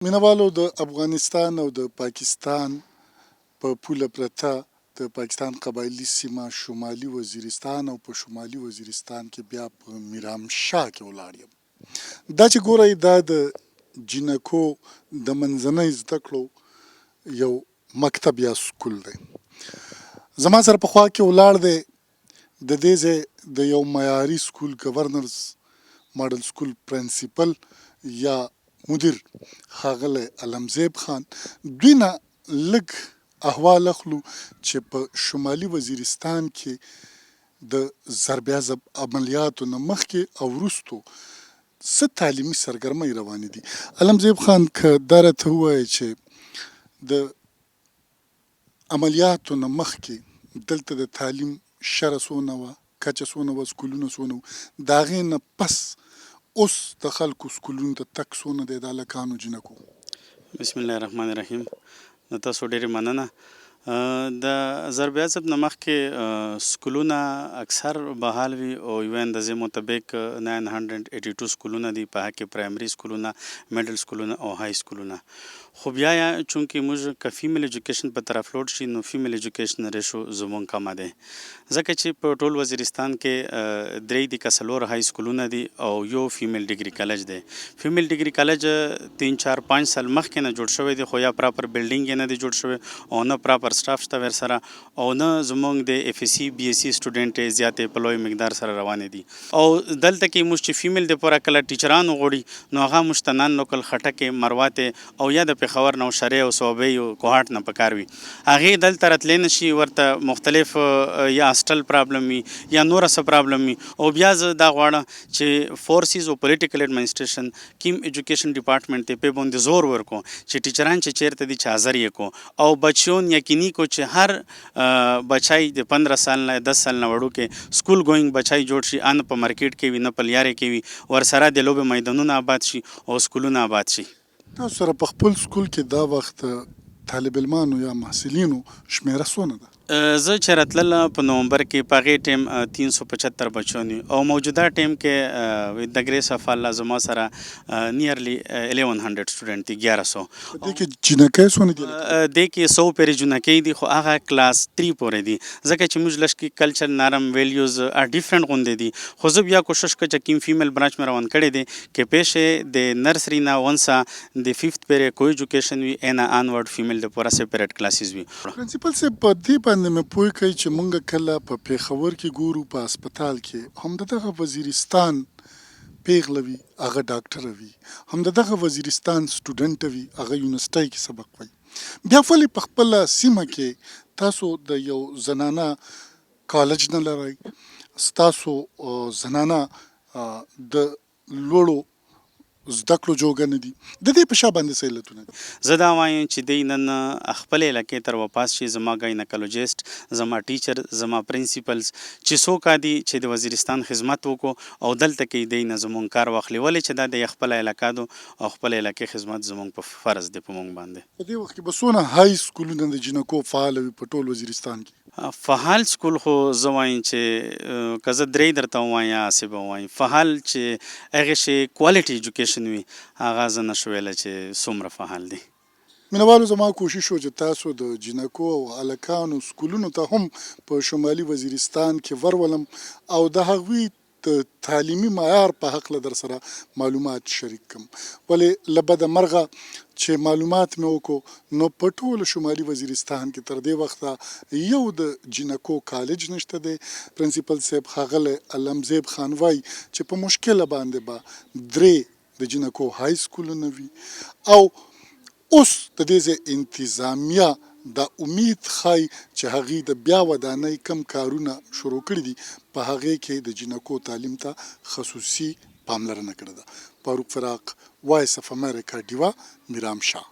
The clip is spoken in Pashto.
مینوالو د افغانستان او د پاکستان په پوله پرته د پاکستان قبایلي سیمه شمالي وزیرستان او په شمالي وزیرستان کې بیا په میرامشاه کې ولاړ یم. دا چې ګورئ دا د جینکو د منځنۍ زده کړو یو مکتب یا سکول دی. زما سره په خوا کې ولاړ دی د دې ځای د یو معیاري سکول گورنرز ماډل سکول پرنسپل یا مدیر ښاغلی علمزیب خان. دوی نه لږ احوال اخلو چې په شمالي وزیرستان کې د ضرب عضب عملیاتو نه مخکې او وروستو څه تعلیمي سرګرمۍ روانې دي. علمزیب خان که دا راته ووایي چې د عملیاتو نه مخکې دلته د تعلیم شره څونه وه، کچه څونه وه، سکولونه څونه وو، د هغې نه پس اوس د خلکو سکولونو ته تګ څونه دی د هلکانو جینکو؟ بسم الله الرحمن الرحیم. د تاسو ډېرې مننه. د ضرب عضب نه مخکې سکولونه اکثر بحال وي او یوې اندازې مطابق 982 سکولونه دي، په هغه کې پرایمري سکولونه، میډل سکولونه او های سکولونه. خو بیا چونکې موږ که فیمیل ایجوکیشن په طرف لوړ شي نو فیمیل ایجوکیشن ریشو زموږ کمه دی، ځکه چې په ټول وزیرستان کې 3 دي که 4 های سکولونه دي او یو فیمیل ډیګري کالج دی. فیمیل ډیګري کالج 3-4-5 سال مخکې نه جوړ شوی دی، خو یا پراپر بلډینګ یې نه دی جوړ شوی او نه پراپر سټاف شته ورسره او نه زموږ د اف اس سی بي اس سی سټوډنټ زیاتې په لوی مقدار سره روانې دي. او دلته کې موږ چې فیمیل د پوره کله ټیچران وغواړي نو هغه موږ ته نن لوکل خټکې، مرواتې او یا د پېښور نوشهرې او صوبۍ او کوهاټ نه پکار وي. هغې دلته راتلی نه شي، ورته مختلف یا هاسټل پرابلم وي یا نوره څه پرابلم وي. او بیا زه دا غواړم چې فورسز او پولیټیکل ایډمنسټریشن کیم ایجوکیشن ډپارټمنټ ته په باندې زور ورکو چې ټیچران چې چیرته دي چې حاضر یې کو او بچیون یقیني کو چې هر بچای د 15 سال نه 10 سال نه وړوکې سکول ګوینګ بچای جوړ شي، ان په مارکیټ کې وي نه په لیارې کې وي، ورسره د لوبې میدانونه آباد شي او سکولونه آباد شي. تاسو سره په خپل سکول کې دا وخت طالب علمانو یا محصلینو شمیره څونه ده؟ زه چې راتلله په نومبر کې په هغې ټیم 375 بچیان وي او موجوده ټیم کې د ګریس اف الله زما سره نیرلی 1100 سټوډنټ دي، 1100. په دې کې جینکۍ څونه دي؟ دې کې 100 پورې جینکۍ دي، خو هغه کلاس 3 پورې دي، ځکه چې موږ لږ کې کلچر نرم ویلیوز ډیفرنٹ غوندې دي. خو زه بیا کوشش کوم چې کوم فیمیل برانچ مې روان کړی دی کې پیښې د نرسري نه ونسه د 5th پورې کو ایجوکیشن وي اینا انورډ فیمیل د پوره سپریټ کلاسز وي. پرنسپل صاحب په دې باندې مې پوه کړئ چې مونږ کله په پېښور کې ګورو په هسپتال کې هم د دغه وزیرستان پیغله وي هغه ډاکټره وي، هم د دغه وزیرستان سټوډنټ وي هغه یونیورسټۍ کې سبق وایي. بیا ولې په خپله سیمه کې تاسو د یو زنانه کالج نه لرئ، ستاسو زنانه د لوړو زده کړو جوګه نه دي؟ د دې په شا باندې څه علتونه دي؟ زه دا وایم چې دی نن خپل علاقې تر واپس شي، زما ګاینکالوجیسټ، زما ټیچر، زما پرنسپلز چې څوک دي چې د وزیرستان خدمت وکړو او دلته کې دی نه زمونږ کار واخلي، ولې چې دا د خپل علاقه دو او خپل علاقې خدمت زمونږ په فرض دی په مونږ باندې. په دې وخت کې به څونه های سکولونه د جینکو فعال وي په ټول وزیرستان کې؟ فعال سکول خو زه وایم چې که زه 3 درته ووایم یا هسې به ووایم، فعال چې هغې شی کوالټي ایجوکیشن وي هغه زه نشو ویلی چې څومره فعال دی. مینوالو زما کوشش و چې تاسو د جینکو او هلکانو سکولونو ته هم په شمالي وزیرستان کې ورولم او د هغوی د تعلیمي معیار په هکله در سره معلومات شریک کړم. ولې له بده مرغه چې معلومات مې وکړو نو په ټول شمالي وزیرستان کې تر دې وخته یو د جینکو کالج نشته دی. پرنسپل صاحب ښاغلی علمزیب خان وایي چې په مشکله باندې به 3 د جینکو های سکولونه وي او اوس د دې ځای انتظامیه دا امید ښایي چې هغې د بیا ودانۍ کم کارونه شروع کړي دي، په هغې کې د جینکو تعلیم ته خصوصي پاملرنه کړې ده. فاروق فراق، وایس اف امریکا، ډیوا، میرامشاه.